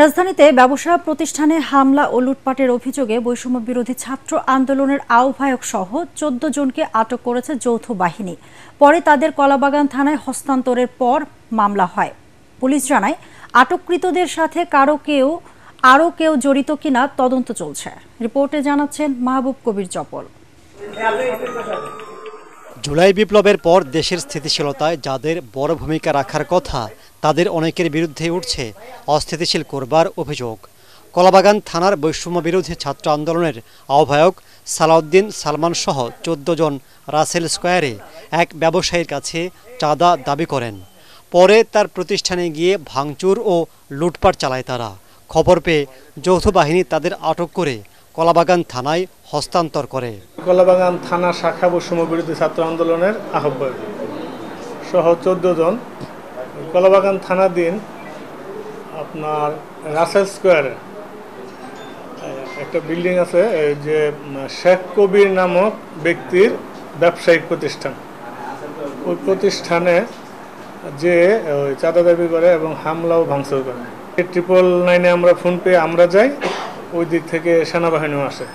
রাজধানীতে ব্যবসা প্রতিষ্ঠানে হামলা ও লুটপাটের অভিযোগে বৈষম্য বিরোধী ছাত্র আন্দোলনের আহ্বায়ক সহ ১৪ জনকে আটক করেছে যৌথ বাহিনী। পরে তাদের কলাবাগান থানায় হস্তান্তরের পর মামলা হয়। পুলিশ জানায়, আটককৃতদের সাথে আরও কেউ জড়িত কিনা তদন্ত চলছে। রিপোর্টে জানাচ্ছেন মাহবুব কবির চপল। জুলাই বিপ্লবের পর দেশের স্থিতিশীলতায় যাদের বড় ভূমিকা রাখার কথা, তাদের অনেকের বিরুদ্ধে উঠছে অস্থিতিশীল করবার অভিযোগ। কলাবাগান থানার বৈষম্য বিরোধী ছাত্র আন্দোলনের আহ্বায়ক সালাউদ্দিন সালমান সহ ১৪ জন রাসেল স্কয়ারে এক ব্যবসায়ীর কাছে চাঁদা দাবি করেন। পরে তার প্রতিষ্ঠানে গিয়ে ভাঙচুর ও লুটপাট চালায় তারা। খবর পেয়ে যৌথ বাহিনী তাদের আটক করে কলাবাগান থানায় হস্তান্তর করে। কলাবাগান থানা শাখা বৈষম্য বিরোধী ছাত্র আন্দোলনের আহ্বায়ক সহ ১৪ জন কলাবাগান থানাধীন আপনার রাসেল স্কোয়ারে একটা বিল্ডিং আছে, যে শেখ কবির নামক ব্যক্তির ব্যবসায়িক প্রতিষ্ঠান। ওই প্রতিষ্ঠানে যে চাঁদা দাবি করে এবং হামলা ও ভাঙচুর করে। 999-এ আমরা ফোন পেয়ে আমরা যাই, ওই দিক থেকে সেনাবাহিনীও আসে।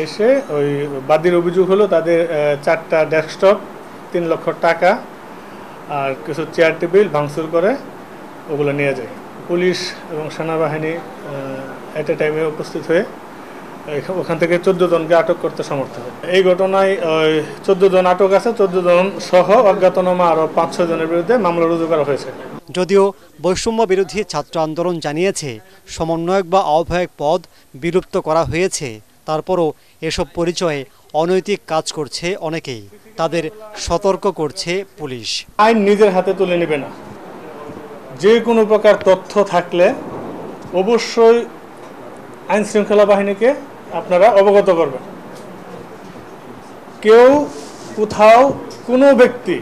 এসে ওই বাদীর অভিযোগ হলো তাদের 4টা ডেস্কটপ, 3 লক্ষ টাকা আর কিছু চেয়ার টেবিল ভাঙচুর করে ওগুলো নিয়ে যায়। পুলিশ এবং সেনাবাহিনী এট এ টাইমে উপস্থিত হয়ে ওখান থেকে 14 জনকে আটক করতে সমর্থ হয়। এই ঘটনায় 14 জন আটক আছে, 14 জন সহ অজ্ঞাতনামা আরও 5-6 জনের বিরুদ্ধে মামলা রুজু করা হয়েছে। যদিও বৈষম্য বিরোধী ছাত্র আন্দোলন জানিয়েছে সমন্বয়ক বা আহ্বায়ক পদ বিলুপ্ত করা হয়েছে, তারপরও এসব পরিচয়ে অনৈতিক কাজ করছে অনেকেই। তাদের সতর্ক করছে পুলিশ। আইন নিজের হাতে তুলে নেবে না। যে কোনো প্রকার তথ্য থাকলে অবশ্যই আইন শৃঙ্খলা বাহিনীকে আপনারা অবগত করবেন। কেউ কোথাও কোনো ব্যক্তি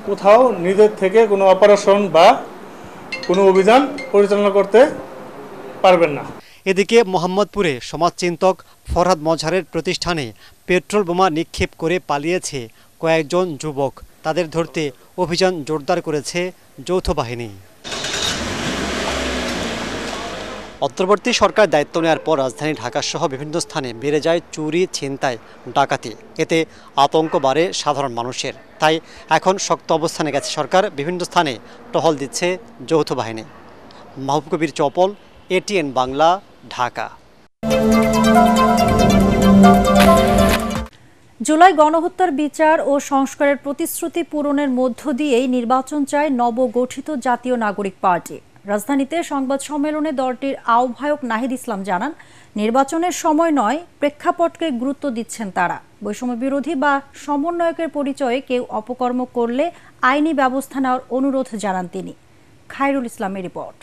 কোথাও নিজের থেকে কোনো অপারেশন বা কোনো অভিযান পরিচালনা করতে পারবেন না। এদিকে মোহাম্মদপুরে সমাজচিন্তক ফরহাদ মজহারের প্রতিষ্ঠানে পেট্রোল বোমা নিক্ষেপ করে পালিয়েছে কয়েকজন যুবক। তাদের ধরতে অভিযান জোরদার করেছে যৌথ বাহিনী। অন্তর্বর্তী সরকার দায়িত্ব নেওয়ার পর রাজধানী ঢাকাসহ বিভিন্ন স্থানে বেড়ে যায় চুরি, ছিনতাই, ডাকাতি। এতে আতঙ্ক বাড়ে সাধারণ মানুষের। তাই এখন শক্ত অবস্থানে গেছে সরকার। বিভিন্ন স্থানে টহল দিচ্ছে যৌথ বাহিনী। মাহবুব কবির চপল, ATN বাংলা, ঢাকা। জুলাই গণহত্যার বিচার ও সংস্কারের প্রতিশ্রুতি পূরণের মধ্য দিয়েই নির্বাচন চায় নবগঠিত জাতীয় নাগরিক পার্টি। রাজধানীতে সংবাদ সম্মেলনে দলটির আহ্বায়ক নাহিদ ইসলাম জানান, নির্বাচনের সময় নয়, প্রেক্ষাপটকে গুরুত্ব দিচ্ছেন তারা। বৈষম্য বিরোধী বা সমন্বয়কের পরিচয়ে কেউ অপকর্ম করলে আইনি ব্যবস্থা নেওয়ার অনুরোধ জানান তিনি। খায়রুল ইসলামের রিপোর্ট।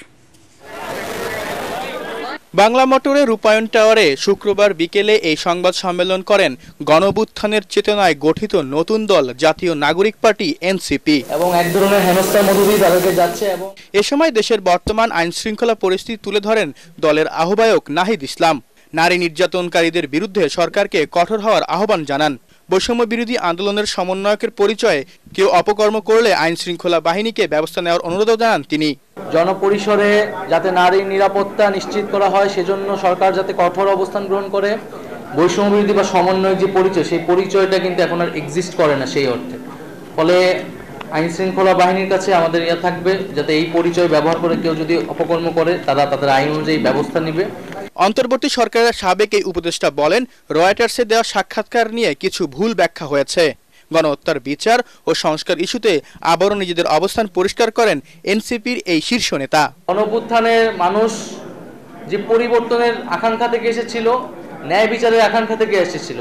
বাংলা মোটরে রূপায়ণ টাওয়ারে শুক্রবার বিকেলে এই সংবাদ সম্মেলন করেন গণঅভ্যুত্থানের চেতনায় গঠিত নতুন দল জাতীয় নাগরিক পার্টি NCP এবং এক ধরনের হেনস্থার মধ্য দিয়ে তাদেরকে যাচ্ছে। এবং এ সময় দেশের বর্তমান আইন শৃঙ্খলা পরিস্থিতি তুলে ধরেন দলের আহ্বায়ক নাহিদ ইসলাম। নারী নির্যাতনকারীদের বিরুদ্ধে সরকারকে কঠোর হওয়ার আহ্বান জানান। বৈষম্য বিরোধী আন্দোলনের সমন্বয়কের পরিচয়ে কেউ অপকর্ম করলে আইন শৃঙ্খলা বাহিনীকে ব্যবস্থা নেওয়ার অনুরোধও জানান তিনি। জনপরিসরে যাতে নারীর নিরাপত্তা নিশ্চিত করা হয়, সেজন্য সরকার যাতে কঠোর অবস্থান গ্রহণ করে। বৈষম্য বিরোধী বা সমন্বয়ক যে পরিচয়, সেই পরিচয়টা কিন্তু এখন আর এক্সিস্ট করে না সেই অর্থে। ফলে আইন শৃঙ্খলা বাহিনীর কাছে আমাদের ইয়া থাকবে যাতে এই পরিচয় ব্যবহার করে কেউ যদি অপকর্ম করে তারা তাদের আইন অনুযায়ী ব্যবস্থা নেবে। অন্তর্বর্তী সরকারের সাবেক এই উপদেষ্টা বলেন, রয়টার্সে দেওয়া সাক্ষাৎকার নিয়ে কিছু ভুল ব্যাখ্যা হয়েছে। গণহত্যার বিচার ও সংস্কার ইস্যুতে আবারও নিজেদের অবস্থান পরিষ্কার করেন NCPর এই শীর্ষ নেতা। গণঅভ্যুত্থানের মানুষ যে পরিবর্তনের আকাঙ্ক্ষা থেকে এসেছিল, ন্যায় বিচারের আকাঙ্ক্ষা থেকে এসেছিল,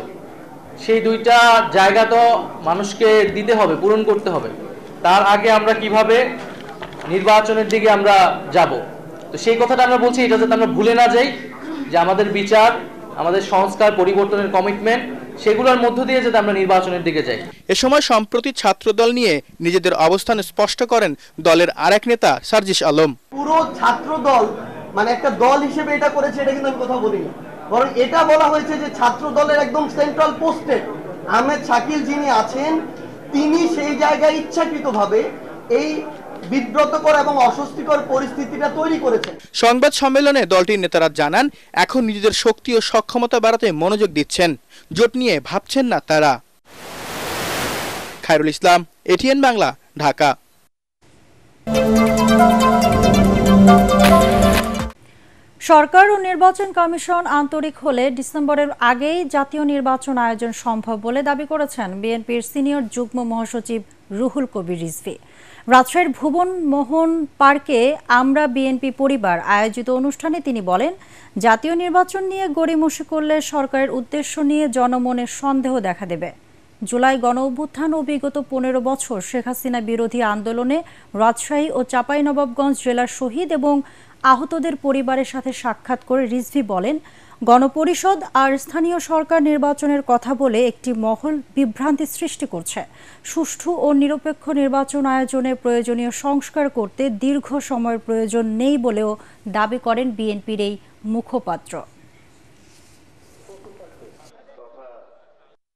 সেই দুইটা জায়গা তো মানুষকে দিতে হবে, পূরণ করতে হবে। তার আগে আমরা কিভাবে নির্বাচনের দিকে আমরা যাব, তো সেই কথাটা আমরা বলছি, এটা যাতে আমরা ভুলে না যাই যে আমাদের বিচার, আমাদের সংস্কার, পরিবর্তনের কমিটমেন্ট, সেগুলোর মধ্য দিয়ে যাতে আমরা নির্বাচনের দিকে যাই। এ সময় সম্প্রতি ছাত্রদল নিয়ে নিজেদের অবস্থান স্পষ্ট করেন দলের আরেক নেতা সার্জিস আলম। পুরো ছাত্রদল মানে একটা দল হিসেবে এটা করেছে, এটা কিন্তু আমি কথা বলিনি, বরং এটা বলা হয়েছে যে ছাত্র দলের একদম সেন্ট্রাল পোস্টে আহমেদ শাকিল যিনি আছেন, তিনি সেই জায়গায় ইচ্ছাকৃতভাবে এই বিব্রতকর এবং অস্বস্তিকর পরিস্থিতিটা তৈরি করেছে। সংবাদ সম্মেলনে দলটির নেতারা জানান, এখন নিজেদের শক্তি ও সক্ষমতা বাড়াতে মনোযোগ দিচ্ছেন, জোট নিয়ে ভাবছেন না তারা। খায়রুল ইসলাম, এটিএন বাংলা, ঢাকা। সরকার ও নির্বাচন কমিশন আন্তরিক হলে ডিসেম্বরের আগেই জাতীয় নির্বাচন আয়োজন সম্ভব বলে দাবি করেছেন বিএনপির সিনিয়র যুগ্ম মহাসচিব রুহুল কবির রিজভী। রাজশাহীর ভুবন মোহন পার্কে আমরা বিএনপি পরিবার আয়োজিত অনুষ্ঠানে তিনি বলেন, জাতীয় নির্বাচন নিয়ে গড়িমসি করলে সরকারের উদ্দেশ্য নিয়ে জনমনে সন্দেহ দেখা দেবে। জুলাই গণঅভ্যুত্থান ও বিগত ১৫ বছর শেখ হাসিনা বিরোধী আন্দোলনে রাজশাহী ও চাঁপাইনবাবগঞ্জ জেলার শহীদ এবং আহতদের পরিবারের সাথে সাক্ষাৎ করে রিজভী বলেন, গণপরিষদ আর স্থানীয় সরকার নির্বাচনের কথা বলে একটি মহল বিভ্রান্তি সৃষ্টি করছে। সুষ্ঠু ও নিরপেক্ষ নির্বাচন আয়োজনে প্রয়োজনীয় সংস্কার করতে দীর্ঘ সময়ের প্রয়োজন নেই বলেও দাবি করেন বিএনপির এই মুখপাত্র।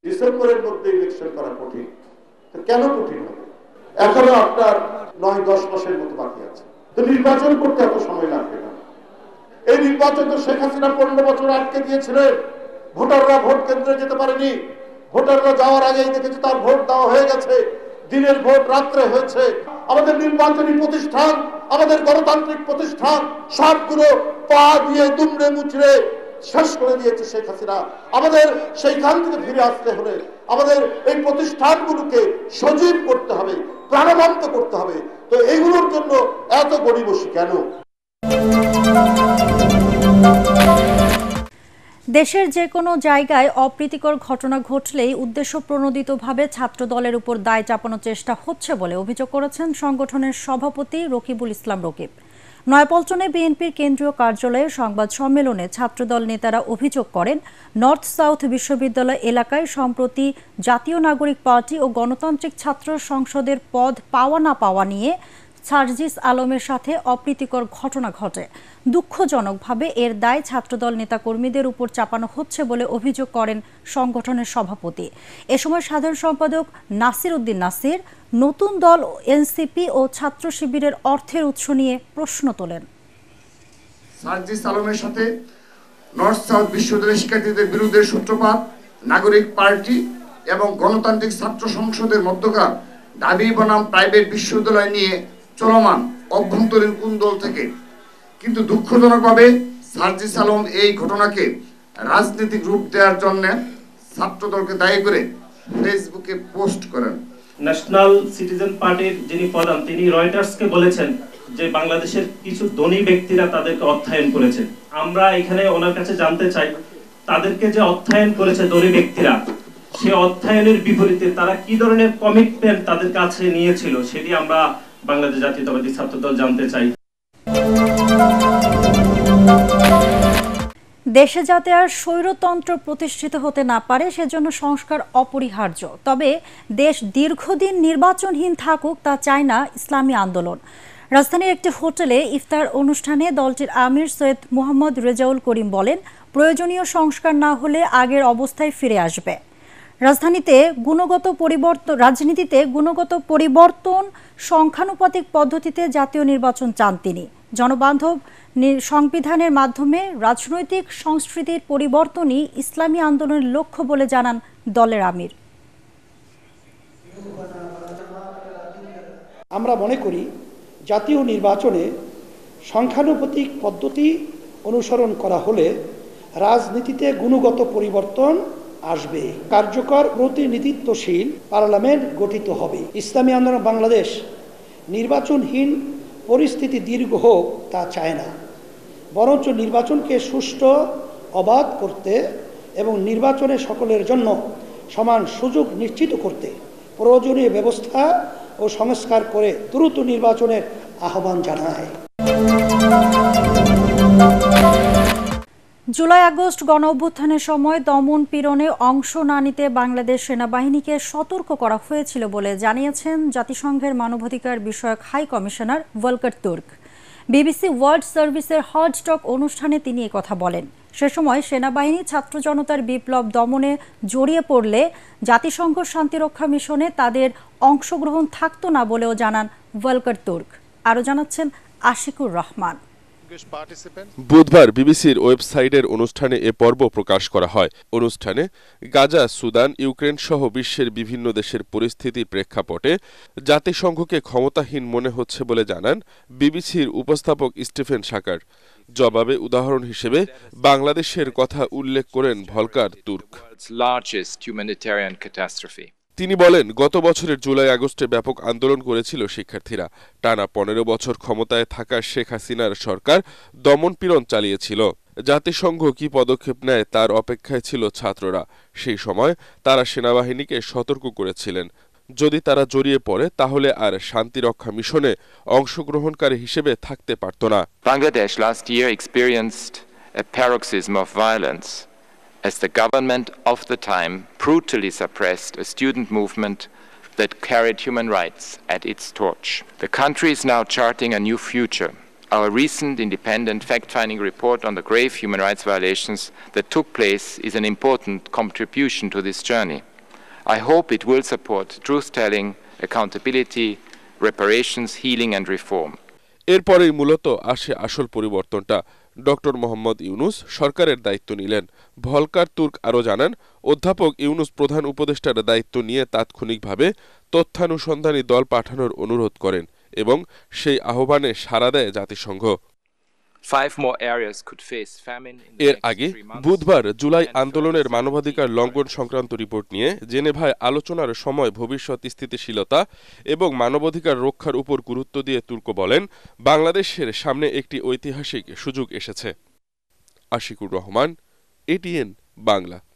ডিসেম্বরের মধ্যে ইলেকশন করা কঠিন। কেন কঠিন হবে? এখনো আপনার ৯-১০ মাসের মতো বাকি আছে। তো নির্বাচন করতে এত সময় লাগবে না। এই নির্বাচন তো শেখ হাসিনা ১৫ বছর আটকে দিয়েছিলেন। ভোটাররা ভোট কেন্দ্রে যেতে পারেনি। ভোটাররা যাওয়ার আগেই দেখেছে তার ভোট দেওয়া হয়ে গেছে। দিনের ভোট রাত্রে হয়েছে। আমাদের নির্বাচনী প্রতিষ্ঠান, আমাদের গণতান্ত্রিক প্রতিষ্ঠান সবগুলো পা দিয়ে দুমড়ে মুচড়ে শেষ করে দিয়েছে শেখ হাসিনা। আমাদের সেইখান থেকে ফিরে আসতে হলে আমাদের এই প্রতিষ্ঠানগুলোকে সজীব করতে হবে, প্রাণবন্ত করতে হবে। তো এইগুলোর জন্য এত গড়িমসি কেন? দেশের যে কোনো জায়গায় অপ্রীতিকর ঘটনা ঘটলেই উদ্দেশ্য প্রণোদিতভাবে ছাত্র দলের উপর দায় চাপানোর চেষ্টা হচ্ছে বলে অভিযোগ করেছেন সংগঠনের সভাপতি রকিবুল ইসলাম রকিব। নয়াপল্টনে বিএনপির কেন্দ্রীয় কার্যালয়ে সংবাদ সম্মেলনে ছাত্রদল নেতারা অভিযোগ করেন, নর্থ সাউথ বিশ্ববিদ্যালয় এলাকায় সম্প্রতি জাতীয় নাগরিক পার্টি ও গণতান্ত্রিক ছাত্র সংসদের পদ পাওয়া না পাওয়া নিয়ে সার্জিস আলমের সাথে অপ্রীতিকর ঘটনা ঘটে। দুঃখজনকভাবে এর দায় ছাত্রদল নেতাকর্মীদের উপর চাপানো হচ্ছে বলে অভিযোগ করেন সংগঠনের সভাপতি। এ সময় সাধারণ সম্পাদক নাসির উদ্দিন নাসির নতুন দল এনসিপি ও ছাত্র শিবিরের অর্থের উৎস নিয়ে প্রশ্ন তোলেন। সার্জিস আলমের সাথে নর্থ সাউথ বিশ্ববিদ্যালয়ের শিক্ষার্থীদের বিরুদ্ধে সূত্রপাত নাগরিক পার্টি এবং গণতান্ত্রিক ছাত্র সংসদের মধ্যকার দাবি বনাম প্রাইভেট বিশ্ববিদ্যালয় নিয়ে চলমান অভ্যন্তরীণ কুন্দল থেকে। কিন্তু দুঃখজনকভাবে সার্জিস আলম এই ঘটনাকে রাজনৈতিক রূপ দেওয়ার জন্য ছাত্রদলকে দায়ী করে ফেসবুকে পোস্ট করেন। ন্যাশনাল সিটিজেন পার্টির যিনি প্রধান তিনি রয়টার্সকে বলেছেন যে বাংলাদেশের কিছু ধনী ব্যক্তিরা তাদেরকে অর্থায়ন করেছে। আমরা এখানে ওনার কাছে জানতে চাই, তাদেরকে যে অর্থায়ন করেছে ধনী ব্যক্তিরা, সে অর্থায়নের বিপরীতে তারা কি ধরনের কমিটমেন্ট তাদের কাছে নিয়েছিল সেটি আমরা বাংলাদেশ জাতীয়তাবাদী ছাত্রদল জানতে চাই। দেশে যাতে আর স্বৈরতন্ত্র প্রতিষ্ঠিত হতে না পারে সেজন্য সংস্কার অপরিহার্য। তবে দেশ দীর্ঘদিন নির্বাচনহীন থাকুক তা চায় না ইসলামী আন্দোলন। রাজধানীর একটি হোটেলে ইফতার অনুষ্ঠানে দলটির আমির সৈয়দ মোহাম্মদ রেজাউল করিম বলেন, প্রয়োজনীয় সংস্কার না হলে আগের অবস্থায় ফিরে আসবে। রাজনীতিতে গুণগত পরিবর্তন সংখ্যানুপাতিক পদ্ধতিতে জাতীয় নির্বাচন চান তিনি। জনবান্ধব সংবিধানের মাধ্যমে রাজনৈতিক সংস্কৃতির পরিবর্তনই ইসলামী আন্দোলনের লক্ষ্য বলে জানান দলের আমির। আমরা মনে করি জাতীয় নির্বাচনে সংখ্যানুপাতিক পদ্ধতি অনুসরণ করা হলে রাজনীতিতে গুণগত পরিবর্তন আসবে, কার্যকর প্রতিনিধিত্বশীল পার্লামেন্ট গঠিত হবে। ইসলামী আন্দোলন বাংলাদেশ নির্বাচনহীন পরিস্থিতি দীর্ঘ হোক তা চায় না, বরঞ্চ নির্বাচনকে সুষ্ঠু অবাধ করতে এবং নির্বাচনে সকলের জন্য সমান সুযোগ নিশ্চিত করতে প্রয়োজনীয় ব্যবস্থা ও সংস্কার করে দ্রুত নির্বাচনের আহ্বান জানায়। জুলাই আগস্ট গণঅভ্যুত্থানের সময় দমন পীড়নে অংশ না নিতে বাংলাদেশ সেনাবাহিনীকে সতর্ক করা হয়েছিল বলে জানিয়েছেন জাতিসংঘের মানবাধিকার বিষয়ক high commissioner Volker Turk. BBC World সার্ভিসের হার্ড টক অনুষ্ঠানে তিনি একথা বলেন। সে সময় সেনাবাহিনী ছাত্র জনতার বিপ্লব দমনে জড়িয়ে পড়লে জাতিসংঘ শান্তিরক্ষা মিশনে তাদের অংশগ্রহণ থাকতো না বলেও জানান ভলকার তুর্ক। আরও জানাচ্ছেন আশিকুর রহমান। বুধবার বিবিসির ওয়েবসাইটের অনুষ্ঠানে এ পর্ব প্রকাশ করা হয়। অনুষ্ঠানে গাজা, সুদান, ইউক্রেন সহ বিশ্বের বিভিন্ন দেশের পরিস্থিতির প্রেক্ষাপটে জাতিসংঘকে ক্ষমতাহীন মনে হচ্ছে বলে জানান বিবিসির উপস্থাপক স্টিফেন সাকার। জবাবে উদাহরণ হিসেবে বাংলাদেশের কথা উল্লেখ করেন ভলকার তুর্ক। তিনি বলেন, গত বছরের জুলাই আগস্টে ব্যাপক আন্দোলন করেছিল শিক্ষার্থীরা। টানা 15 বছর ক্ষমতায় থাকা শেখ হাসিনার সরকার দমনপীড়ন চালিয়েছিল। জাতিসংঘ কি পদক্ষেপ নেয় তার অপেক্ষায় ছিল ছাত্ররা। সেই সময় তারা সেনাবাহিনীকে সতর্ক করেছিলেন, যদি তারা জড়িয়ে পড়ে তাহলে আর শান্তিরক্ষা মিশনে অংশগ্রহণকারী হিসেবে থাকতে পারত না। Bangladesh last year experienced a paroxysm of violence as the government of the time brutally suppressed a student movement that carried human rights at its torch. The country is now charting a new future. Our recent independent fact-finding report on the grave human rights violations that took place is an important contribution to this journey. I hope it will support truth-telling, accountability, reparations, healing and reform. এরপরেই মূলত আসে আসল পরিবর্তনটা। Doctor Mohammad Yunus সরকারের দায়িত্ব নিলেন। Volker Turk আরও জানান, অধ্যাপক ইউনুস প্রধান উপদেষ্টার দায়িত্ব নিয়ে তাৎক্ষণিকভাবে তথ্যানুসন্ধানী দল পাঠানোর অনুরোধ করেন এবং সেই আহ্বানে সাড়া দেয় জাতিসংঘ। এর আগে বুধবার জুলাই আন্দোলনের মানবাধিকার লঙ্ঘন সংক্রান্ত রিপোর্ট নিয়ে জেনেভায় আলোচনার সময় ভবিষ্যৎ স্থিতিশীলতা এবং মানবাধিকার রক্ষার উপর গুরুত্ব দিয়ে তুর্ক বলেন, বাংলাদেশের সামনে একটি ঐতিহাসিক সুযোগ এসেছে। আশিকুর রহমান, এটিএন বাংলা।